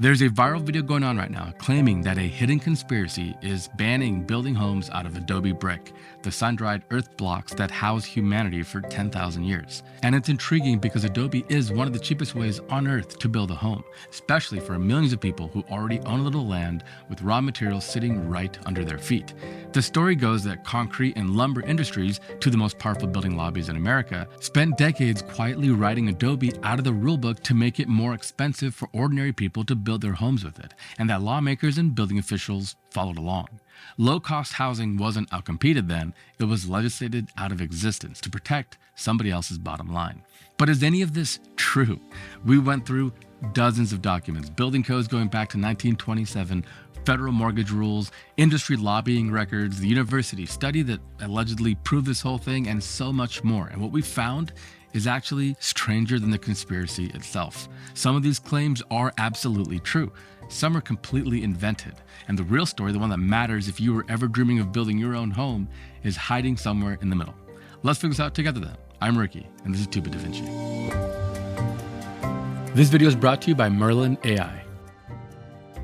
There's a viral video going on right now claiming that a hidden conspiracy is banning building homes out of Adobe brick, the sun-dried earth blocks that house humanity for 10,000 years. And it's intriguing because Adobe is one of the cheapest ways on earth to build a home, especially for millions of people who already own a little land with raw materials sitting right under their feet. The story goes that concrete and lumber industries, two of the most powerful building lobbies in America, spent decades quietly writing Adobe out of the rulebook to make it more expensive for ordinary people to build their homes with it, and that lawmakers and building officials followed along. Low-cost housing wasn't outcompeted then, it was legislated out of existence to protect somebody else's bottom line. But is any of this true? We went through dozens of documents, building codes going back to 1927, federal mortgage rules, industry lobbying records, the university study that allegedly proved this whole thing, and so much more. And what we found is actually stranger than the conspiracy itself. Some of these claims are absolutely true. Some are completely invented. And the real story, the one that matters if you were ever dreaming of building your own home, is hiding somewhere in the middle. Let's figure this out together then. I'm Ricky, and this is Tube of Da Vinci. This video is brought to you by Merlin AI.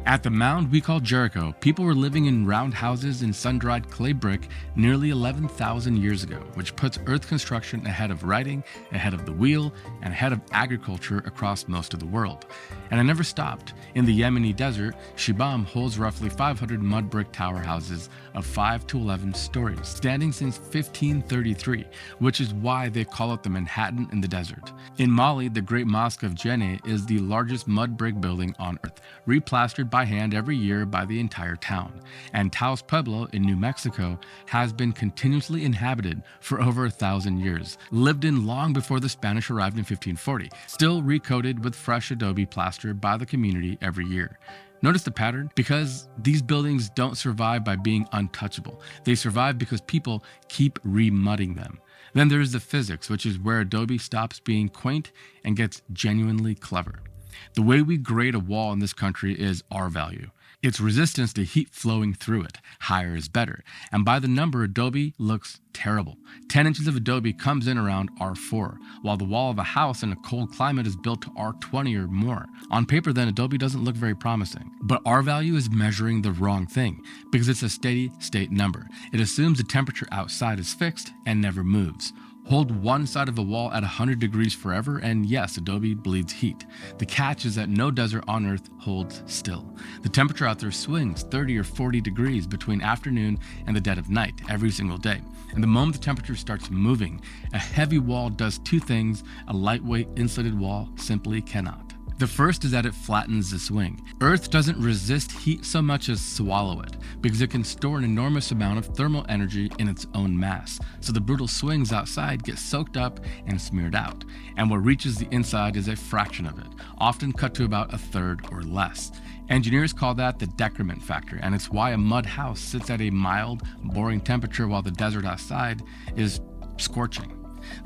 At the mound we call Jericho, people were living in round houses in sun-dried clay brick nearly 11,000 years ago, which puts earth construction ahead of writing, ahead of the wheel, and ahead of agriculture across most of the world. And it never stopped. In the Yemeni desert, Shibam holds roughly 500 mud brick tower houses of 5 to 11 stories, standing since 1533, which is why they call it the Manhattan in the desert. In Mali, the Great Mosque of Djenné is the largest mud brick building on earth, replastered by hand every year by the entire town. And Taos Pueblo in New Mexico has been continuously inhabited for over 1,000 years, lived in long before the Spanish arrived in 1540, still recoated with fresh adobe plaster by the community every year. Notice the pattern? Because these buildings don't survive by being untouchable. They survive because people keep remudding them. Then there's the physics, which is where Adobe stops being quaint and gets genuinely clever. The way we grade a wall in this country is R value. Its resistance to heat flowing through it. Higher is better. And by the number, Adobe looks terrible. 10 inches of Adobe comes in around R4, while the wall of a house in a cold climate is built to R20 or more. On paper then, Adobe doesn't look very promising. But R value is measuring the wrong thing, because it's a steady state number. It assumes the temperature outside is fixed and never moves. Hold one side of a wall at 100 degrees forever, and yes, Adobe bleeds heat. The catch is that no desert on Earth holds still. The temperature out there swings 30 or 40 degrees between afternoon and the dead of night every single day. And the moment the temperature starts moving, a heavy wall does two things a lightweight insulated wall simply cannot. The first is that it flattens the swing. Earth doesn't resist heat so much as swallow it, because it can store an enormous amount of thermal energy in its own mass. So the brutal swings outside get soaked up and smeared out. And what reaches the inside is a fraction of it, often cut to about a third or less. Engineers call that the decrement factor, and it's why a mud house sits at a mild, boring temperature while the desert outside is scorching.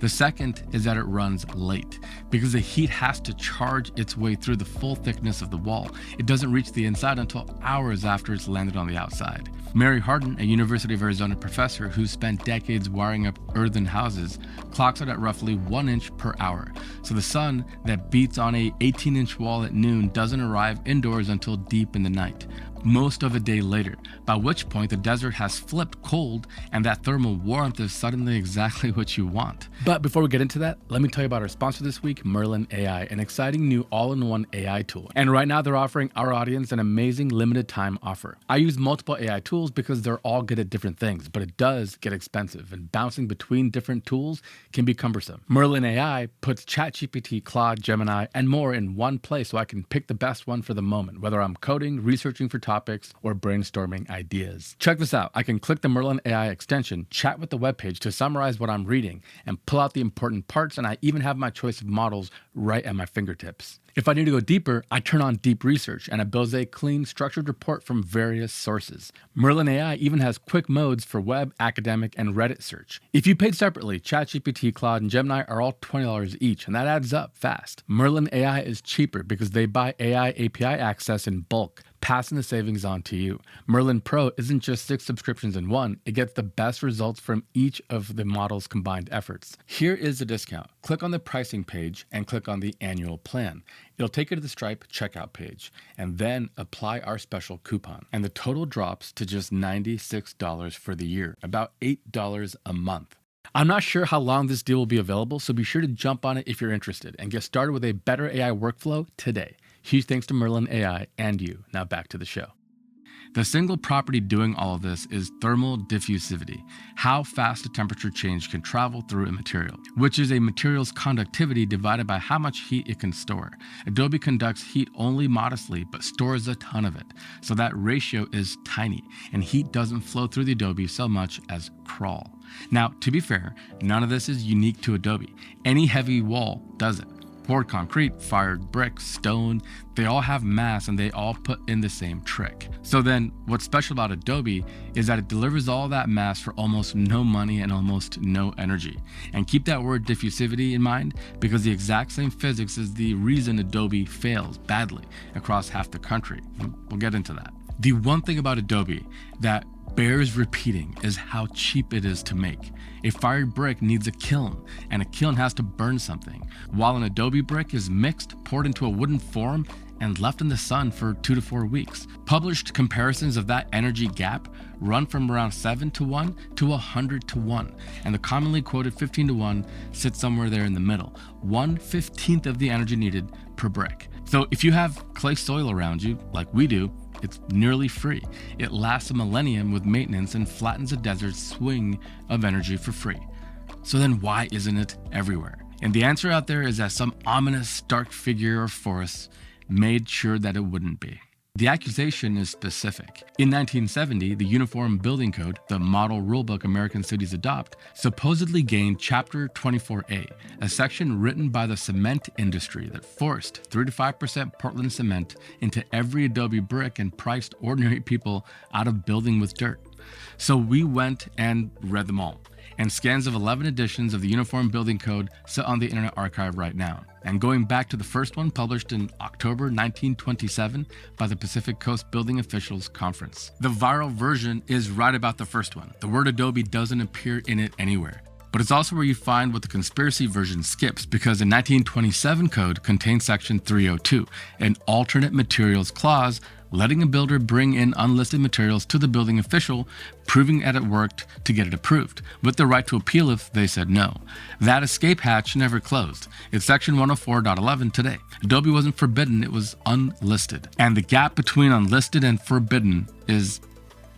The second is that it runs late, because the heat has to charge its way through the full thickness of the wall. It doesn't reach the inside until hours after it's landed on the outside. Mary Hardin, a University of Arizona professor who spent decades wiring up earthen houses, clocks it at roughly 1 inch per hour. So the sun that beats on a 18-inch wall at noon doesn't arrive indoors until deep in the night, most of a day later, by which point the desert has flipped cold and that thermal warmth is suddenly exactly what you want. But before we get into that, let me tell you about our sponsor this week, Merlin AI, an exciting new all-in-one AI tool. And right now they're offering our audience an amazing limited time offer. I use multiple AI tools because they're all good at different things, but it does get expensive, and bouncing between different tools can be cumbersome. Merlin AI puts ChatGPT, Claude, Gemini, and more in one place so I can pick the best one for the moment, whether I'm coding, researching for topics, or brainstorming ideas. Check this out. I can click the Merlin AI extension, chat with the webpage to summarize what I'm reading, and pull out the important parts, and I even have my choice of models right at my fingertips. If I need to go deeper, I turn on deep research, and it builds a clean, structured report from various sources. Merlin AI even has quick modes for web, academic, and Reddit search. If you paid separately, ChatGPT, Claude, and Gemini are all $20 each, and that adds up fast. Merlin AI is cheaper because they buy AI API access in bulk, passing the savings on to you. Merlin Pro isn't just 6 subscriptions in one, it gets the best results from each of the model's combined efforts. Here is the discount. Click on the pricing page and click on the annual plan. It'll take you to the Stripe checkout page, and then apply our special coupon. And the total drops to just $96 for the year, about $8 a month. I'm not sure how long this deal will be available, so be sure to jump on it if you're interested and get started with a better AI workflow today. Huge thanks to Merlin AI and you. Now back to the show. The single property doing all of this is thermal diffusivity, how fast a temperature change can travel through a material, which is a material's conductivity divided by how much heat it can store. Adobe conducts heat only modestly, but stores a ton of it, so that ratio is tiny, and heat doesn't flow through the Adobe so much as crawl. Now, to be fair, none of this is unique to Adobe. Any heavy wall does it. Poured concrete, fired brick, stone, they all have mass and they all put in the same trick. So then what's special about Adobe is that it delivers all that mass for almost no money and almost no energy. And keep that word diffusivity in mind, because the exact same physics is the reason Adobe fails badly across half the country. We'll get into that. The one thing about Adobe that bears repeating is how cheap it is to make. A fired brick needs a kiln, and a kiln has to burn something, while an Adobe brick is mixed, poured into a wooden form, and left in the sun for 2 to 4 weeks. Published comparisons of that energy gap run from around 7 to 1 to 100 to 1, and the commonly quoted 15 to 1 sits somewhere there in the middle, 1/15 of the energy needed per brick. So if you have clay soil around you, like we do, it's nearly free. It lasts a millennium with maintenance and flattens a desert's swing of energy for free. So then why isn't it everywhere? And the answer out there is that some ominous dark figure or force made sure that it wouldn't be. The accusation is specific. In 1970, the Uniform Building Code, the model rulebook American cities adopt, supposedly gained Chapter 24A, a section written by the cement industry that forced 3 to 5% Portland cement into every Adobe brick and priced ordinary people out of building with dirt. So we went and read them all. And scans of 11 editions of the Uniform Building Code sit on the Internet Archive right now. And going back to the first one published in October 1927 by the Pacific Coast Building Officials Conference. The viral version is right about the first one. The word Adobe doesn't appear in it anywhere. But it's also where you find what the conspiracy version skips, because the 1927 code contains section 302, an alternate materials clause letting a builder bring in unlisted materials to the building official, proving that it worked to get it approved, with the right to appeal if they said no. That escape hatch never closed. It's section 104.11 today. Adobe wasn't forbidden, it was unlisted. And the gap between unlisted and forbidden is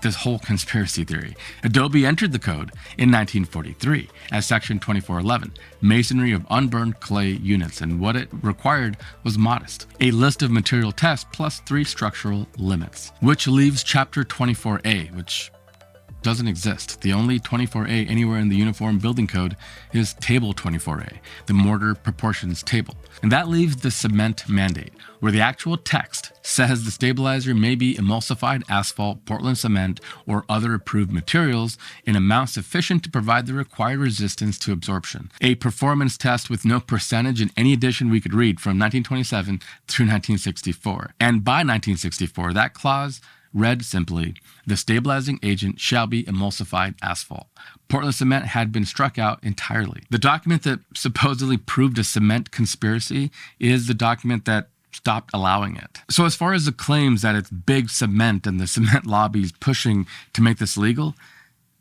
this whole conspiracy theory. Adobe entered the code in 1943 as section 2411, masonry of unburned clay units, and what it required was modest. A list of material tests plus 3 structural limits, which leaves chapter 24A, which doesn't exist. The only 24A anywhere in the Uniform Building Code is Table 24A, the mortar proportions table. And that leaves the cement mandate, where the actual text says the stabilizer may be emulsified asphalt, Portland cement, or other approved materials in amounts sufficient to provide the required resistance to absorption. A performance test with no percentage in any edition we could read from 1927 through 1964. And by 1964, that clause read simply, the stabilizing agent shall be emulsified asphalt. Portland cement had been struck out entirely. The document that supposedly proved a cement conspiracy is the document that stopped allowing it. So as far as the claims that it's big cement and the cement lobbies pushing to make this legal,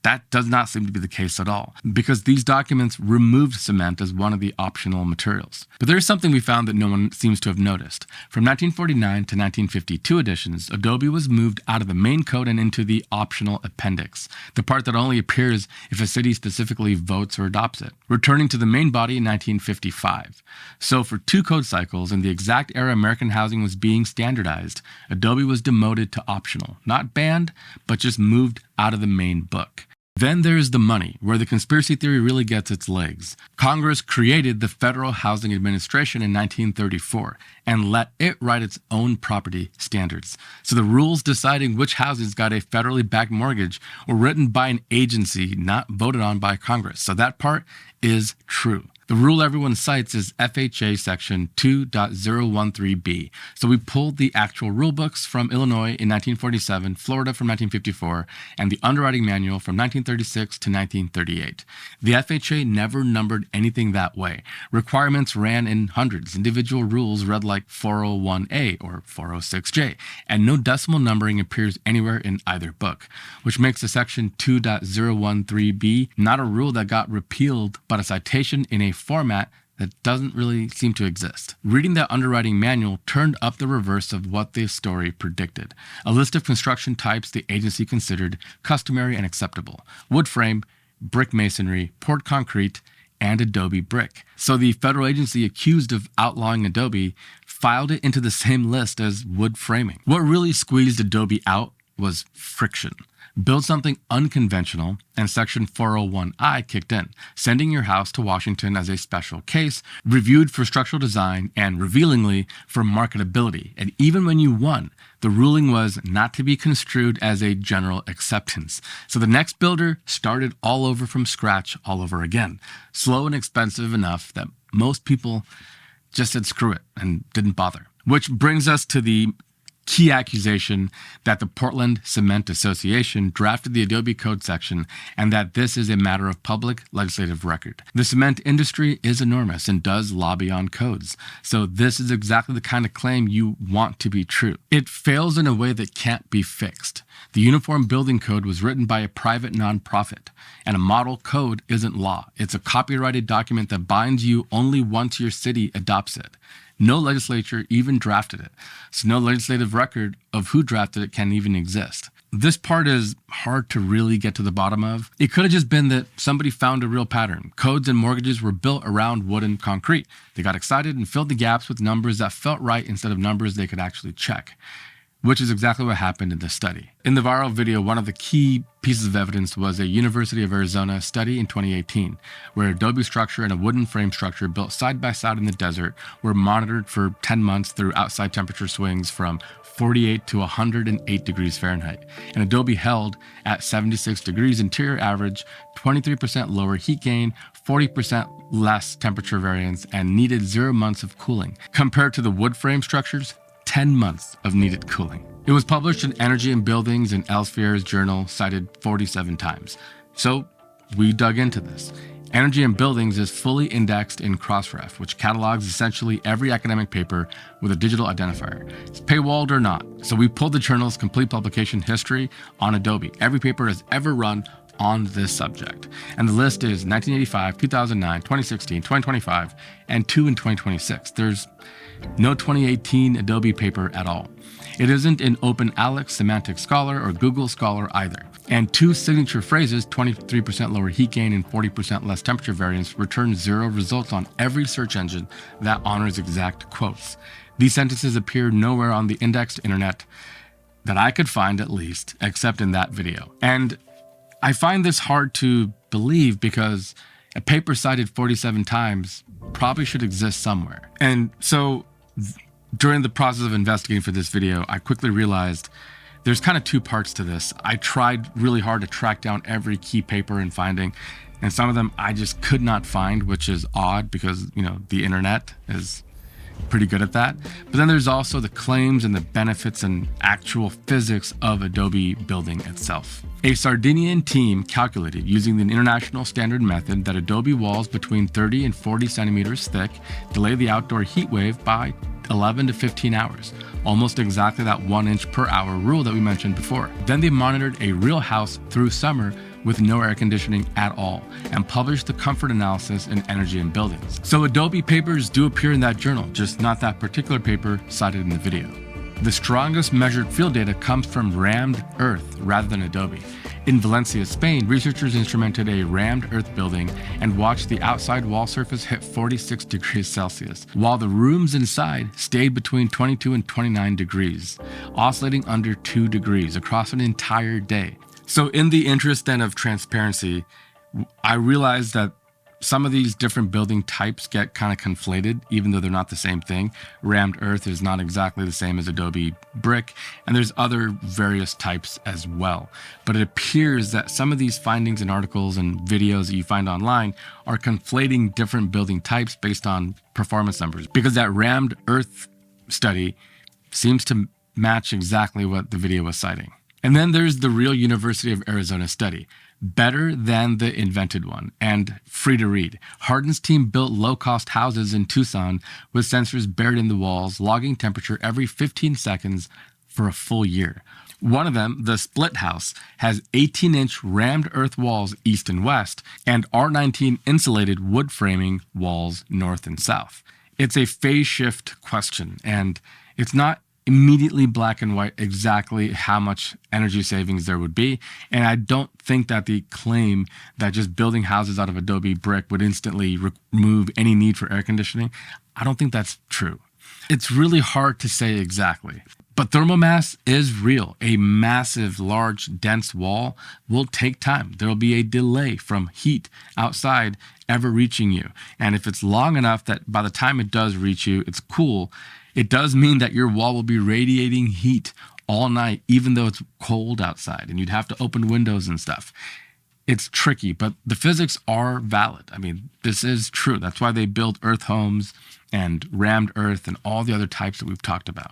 that does not seem to be the case at all, because these documents removed cement as one of the optional materials. But there is something we found that no one seems to have noticed. From 1949 to 1952 editions, Adobe was moved out of the main code and into the optional appendix, the part that only appears if a city specifically votes or adopts it, returning to the main body in 1955. So for 2 code cycles, in the exact era American housing was being standardized, Adobe was demoted to optional, not banned, but just moved out of the main book. Then there's the money, where the conspiracy theory really gets its legs. Congress created the Federal Housing Administration in 1934 and let it write its own property standards. So the rules deciding which houses got a federally backed mortgage were written by an agency not voted on by Congress. So that part is true. The rule everyone cites is FHA section 2.013b. So we pulled the actual rule books from Illinois in 1947, Florida from 1954, and the underwriting manual from 1936 to 1938. The FHA never numbered anything that way. Requirements ran in hundreds. Individual rules read like 401A or 406J, and no decimal numbering appears anywhere in either book, which makes the section 2.013b not a rule that got repealed, but a citation in a format that doesn't really seem to exist. Reading that underwriting manual turned up the reverse of what the story predicted. A list of construction types the agency considered customary and acceptable: wood frame, brick masonry, poured concrete, and Adobe brick. So the federal agency accused of outlawing Adobe filed it into the same list as wood framing. What really squeezed Adobe out was friction. Build something unconventional, and Section 401I kicked in, sending your house to Washington as a special case, reviewed for structural design and, revealingly, for marketability. And even when you won, the ruling was not to be construed as a general acceptance. So the next builder started all over from scratch all over again. Slow and expensive enough that most people just said screw it and didn't bother. Which brings us to the key accusation that the Portland Cement Association drafted the Adobe Code section and that this is a matter of public legislative record. The cement industry is enormous and does lobby on codes, so this is exactly the kind of claim you want to be true. It fails in a way that can't be fixed. The Uniform Building Code was written by a private nonprofit, and a model code isn't law. It's a copyrighted document that binds you only once your city adopts it. No legislature even drafted it, so no legislative record of who drafted it can even exist. This part is hard to really get to the bottom of. It could have just been that somebody found a real pattern. Codes and mortgages were built around wood and concrete. They got excited and filled the gaps with numbers that felt right instead of numbers they could actually check, which is exactly what happened in this study. In the viral video, one of the key pieces of evidence was a University of Arizona study in 2018, where an Adobe structure and a wooden frame structure built side by side in the desert were monitored for 10 months through outside temperature swings from 48 to 108 degrees Fahrenheit. And Adobe held at 76 degrees interior average, 23% lower heat gain, 40% less temperature variance, and needed 0 months of cooling. Compared to the wood frame structures, 10 months of needed cooling. It was published in Energy and Buildings and Elsevier's journal, cited 47 times. So we dug into this. Energy and Buildings is fully indexed in Crossref, which catalogs essentially every academic paper with a digital identifier. It's paywalled or not. So we pulled the journal's complete publication history on Adobe. Every paper has ever run on this subject. And the list is 1985, 2009, 2016, 2025, and 2 in 2026. There's no 2018 Adobe paper at all. It isn't in OpenAlex, Semantic Scholar, or Google Scholar either. And 2 signature phrases, 23% lower heat gain and 40% less temperature variance, return 0 results on every search engine that honors exact quotes. These sentences appear nowhere on the indexed internet that I could find, at least, except in that video. And I find this hard to believe because a paper cited 47 times probably should exist somewhere. And so during the process of investigating for this video, I quickly realized there's kind of 2 parts to this. I tried really hard to track down every key paper and finding, and some of them I just could not find, which is odd because, the internet is pretty good at that. But then there's also the claims and the benefits and actual physics of Adobe building itself. A Sardinian team calculated using the international standard method that Adobe walls between 30 and 40 centimeters thick delay the outdoor heat wave by 11 to 15 hours, almost exactly that 1 inch per hour rule that we mentioned before. Then they monitored a real house through summer with no air conditioning at all and published the comfort analysis in Energy and Buildings. So Adobe papers do appear in that journal, just not that particular paper cited in the video. The strongest measured field data comes from rammed earth rather than Adobe. In Valencia, Spain, researchers instrumented a rammed earth building and watched the outside wall surface hit 46 degrees Celsius, while the rooms inside stayed between 22 and 29 degrees, oscillating under 2 degrees across an entire day. So in the interest then of transparency, I realized that Some of these different building types get kind of conflated, even though they're not the same thing. Rammed earth is not exactly the same as Adobe brick, and there's other various types as well. But it appears that some of these findings in articles and videos that you find online are conflating different building types based on performance numbers, because that rammed earth study seems to match exactly what the video was citing. And then there's the real University of Arizona study. Better than the invented one and free to read. Hardin's team built low-cost houses in Tucson with sensors buried in the walls, logging temperature every 15 seconds for a full year. One of them, the Split House, has 18-inch rammed earth walls east and west and R19 insulated wood framing walls north and south. It's a phase shift question, and it's not immediately black and white exactly how much energy savings there would be. And I don't think that the claim that just building houses out of Adobe brick would instantly remove any need for air conditioning, I don't think that's true. It's really hard to say exactly. But thermal mass is real. A massive, large, dense wall will take time. There will be a delay from heat outside ever reaching you. And if it's long enough that by the time it does reach you, it's cool, it does mean that your wall will be radiating heat all night, even though it's cold outside, and you'd have to open windows and stuff. It's tricky, but the physics are valid. I mean, this is true. That's why they build earth homes and rammed earth and all the other types that we've talked about.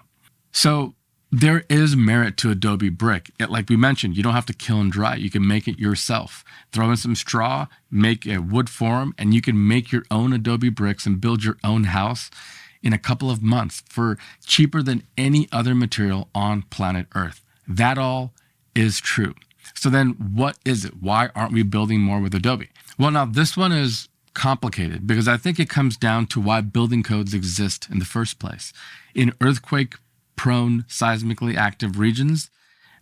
So there is merit to Adobe brick. Like we mentioned, you don't have to kill and dry. You can make it yourself. Throw in some straw, make a wood form, and you can make your own Adobe bricks and build your own house in a couple of months for cheaper than any other material on planet Earth. That all is true. So then what is it? Why aren't we building more with Adobe? Well, now this one is complicated because I think it comes down to why building codes exist in the first place. In earthquake-prone, seismically active regions,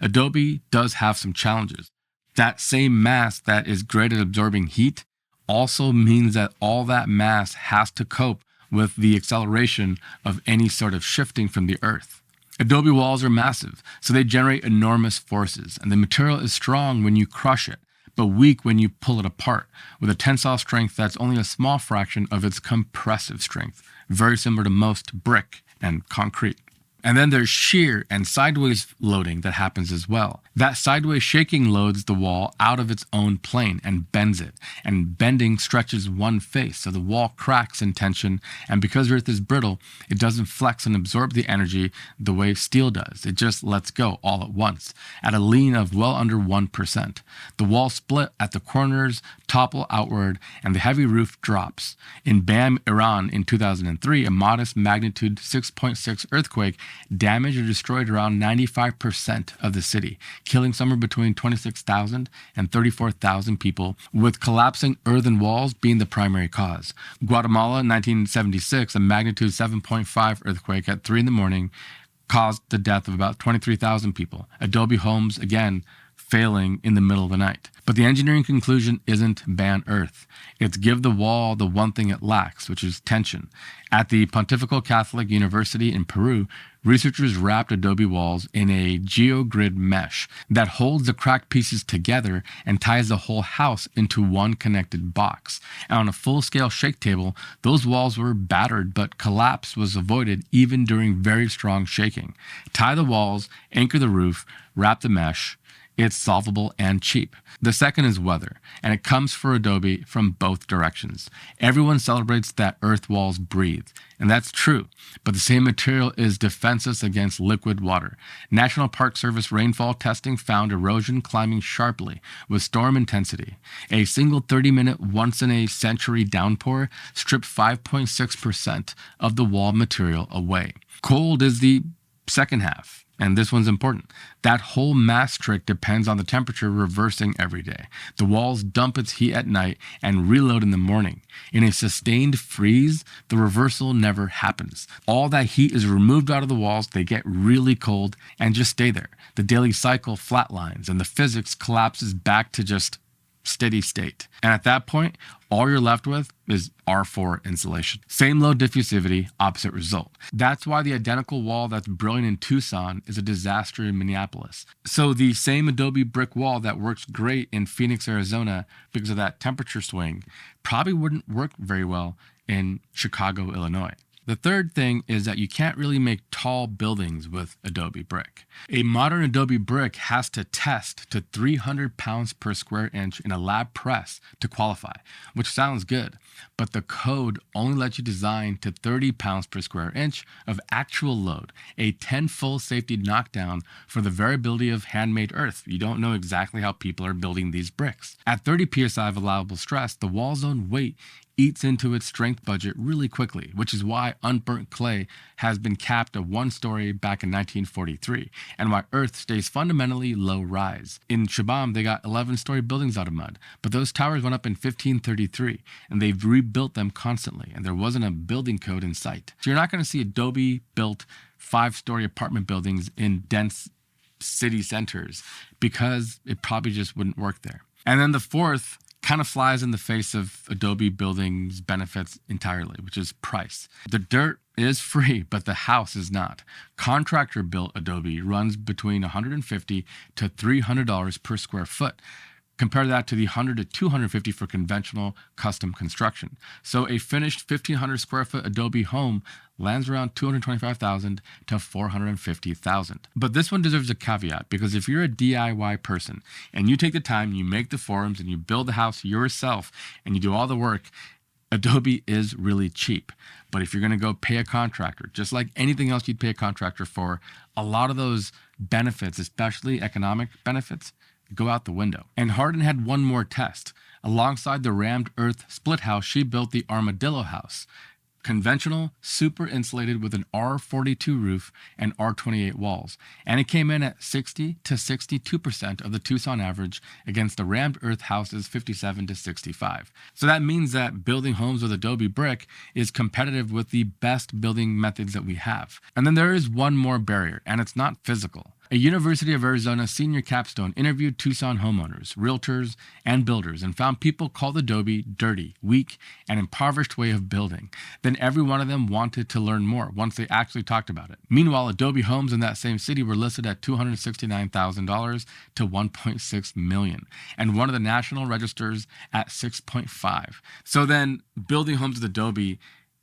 Adobe does have some challenges. That same mass that is great at absorbing heat also means that all that mass has to cope with the acceleration of any sort of shifting from the earth. Adobe walls are massive, so they generate enormous forces, and the material is strong when you crush it, but weak when you pull it apart, with a tensile strength that's only a small fraction of its compressive strength, very similar to most brick and concrete. And then there's shear and sideways loading that happens as well. That sideways shaking loads the wall out of its own plane and bends it. And bending stretches one face, so the wall cracks in tension. And because Earth is brittle, it doesn't flex and absorb the energy the way steel does. It just lets go all at once, at a lean of well under 1%. The wall split at the corners, topple outward, and the heavy roof drops. In Bam, Iran in 2003, a modest magnitude 6.6 earthquake damaged or destroyed around 95% of the city, killing somewhere between 26,000 and 34,000 people, with collapsing earthen walls being the primary cause. Guatemala in 1976, a magnitude 7.5 earthquake at 3 in the morning caused the death of about 23,000 people. Adobe homes, again, failing in the middle of the night. But the engineering conclusion isn't ban Earth. It's give the wall the one thing it lacks, which is tension. At the Pontifical Catholic University in Peru, researchers wrapped Adobe walls in a geogrid mesh that holds the cracked pieces together and ties the whole house into one connected box. And on a full-scale shake table, those walls were battered, but collapse was avoided even during very strong shaking. Tie the walls, anchor the roof, wrap the mesh. It's solvable and cheap. The second is weather, and it comes for Adobe from both directions. Everyone celebrates that earth walls breathe, and that's true, but the same material is defenseless against liquid water. National Park Service rainfall testing found erosion climbing sharply with storm intensity. A single 30-minute, once-in-a-century downpour stripped 5.6% of the wall material away. Cold is the second half. And this one's important. That whole mass trick depends on the temperature reversing every day. The walls dump its heat at night and reload in the morning. In a sustained freeze, the reversal never happens. All that heat is removed out of the walls, they get really cold and just stay there. The daily cycle flatlines and the physics collapses back to just steady state. And at that point, all you're left with is R4 insulation. Same low diffusivity, opposite result. That's why the identical wall that's brilliant in Tucson is a disaster in Minneapolis. So the same Adobe brick wall that works great in Phoenix, Arizona because of that temperature swing probably wouldn't work very well in Chicago, Illinois. The third thing is that you can't really make tall buildings with Adobe brick. A modern Adobe brick has to test to 300 pounds per square inch in a lab press to qualify, which sounds good, but the code only lets you design to 30 pounds per square inch of actual load, a tenfold safety knockdown for the variability of handmade earth. You don't know exactly how people are building these bricks. At 30 psi of allowable stress, the wall's own weight eats into its strength budget really quickly, which is why unburnt clay has been capped at 1 story back in 1943, and why earth stays fundamentally low rise. In Shabam, they got 11-story buildings out of mud, but those towers went up in 1533, and they've rebuilt them constantly, and there wasn't a building code in sight. So you're not going to see Adobe-built 5-story apartment buildings in dense city centers because it probably just wouldn't work there. And then the fourth kind of flies in the face of Adobe buildings benefits entirely, which is price. The dirt is free, but the house is not. Contractor built Adobe runs between $150 to $300 per square foot. Compare that to the $100 to $250 for conventional custom construction. So a finished 1,500 square foot Adobe home lands around $225,000 to $450,000. But this one deserves a caveat, because if you're a DIY person and you take the time, you make the forms and you build the house yourself and you do all the work, Adobe is really cheap. But if you're going to go pay a contractor, just like anything else you'd pay a contractor for, a lot of those benefits, especially economic benefits, go out the window. And Hardin had one more test. Alongside the rammed earth split house, she built the Armadillo house. Conventional, super insulated with an R42 roof and R28 walls. And it came in at 60 to 62% of the Tucson average against the rammed earth house's 57 to 65. So that means that building homes with Adobe brick is competitive with the best building methods that we have. And then there is one more barrier, and it's not physical. A University of Arizona senior capstone interviewed Tucson homeowners, realtors, and builders and found people called Adobe dirty, weak, and impoverished way of building. Then every one of them wanted to learn more once they actually talked about it. Meanwhile, Adobe homes in that same city were listed at $269,000 to $1.6 million, and one of the national registers at 6.5. So then building homes with Adobe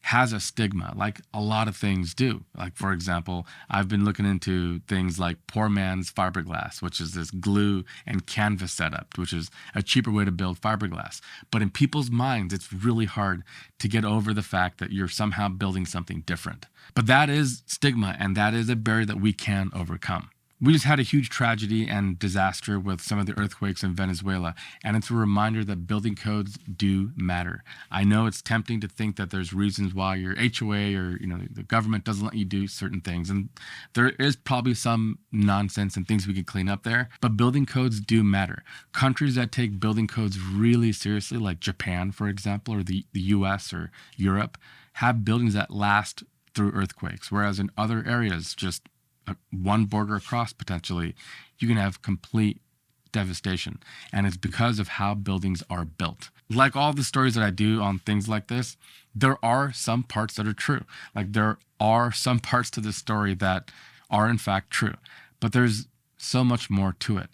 has a stigma, like a lot of things do. Like, for example, I've been looking into things like poor man's fiberglass, which is this glue and canvas setup, which is a cheaper way to build fiberglass. But in people's minds, it's really hard to get over the fact that you're somehow building something different. But that is stigma, and that is a barrier that we can overcome. We just had a huge tragedy and disaster with some of the earthquakes in Venezuela, and it's a reminder that building codes do matter. I know it's tempting to think that there's reasons why your HOA or the government doesn't let you do certain things, and there is probably some nonsense and things we could clean up there, but building codes do matter. Countries that take building codes really seriously, like Japan, for example, or the US or Europe, have buildings that last through earthquakes, whereas in other areas, just one border across potentially, you can have complete devastation. And it's because of how buildings are built. Like all the stories that I do on things like this, there are some parts that are true. Like there are some parts to this story that are in fact true, but there's so much more to it.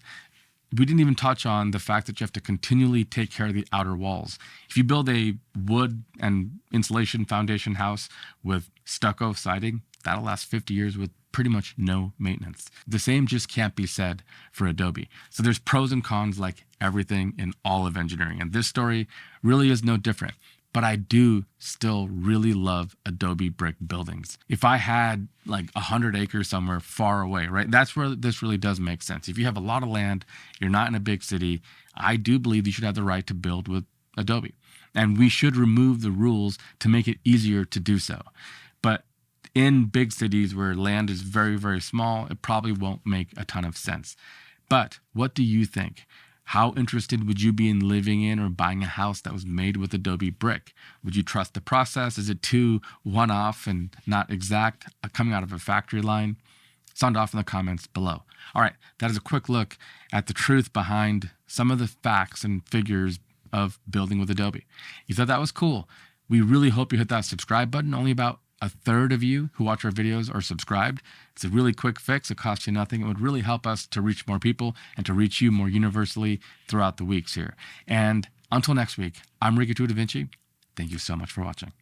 We didn't even touch on the fact that you have to continually take care of the outer walls. If you build a wood and insulation foundation house with stucco siding, that'll last 50 years with pretty much no maintenance. The same just can't be said for Adobe. So there's pros and cons like everything in all of engineering. And this story really is no different. But I do still really love Adobe brick buildings. If I had like 100 acres somewhere far away, right? That's where this really does make sense. If you have a lot of land, you're not in a big city, I do believe you should have the right to build with Adobe. And we should remove the rules to make it easier to do so. But in big cities where land is very, very small, it probably won't make a ton of sense. But what do you think? How interested would you be in living in or buying a house that was made with Adobe brick? Would you trust the process? Is it too one-off and not exact, coming out of a factory line? Sound off in the comments below. All right, that is a quick look at the truth behind some of the facts and figures of building with Adobe. You thought that was cool? We really hope you hit that subscribe button. Only about a third of you who watch our videos are subscribed. It's a really quick fix. It costs you nothing. It would really help us to reach more people and to reach you more universally throughout the weeks here. And until next week, I'm Ricky Da Vinci. Thank you so much for watching.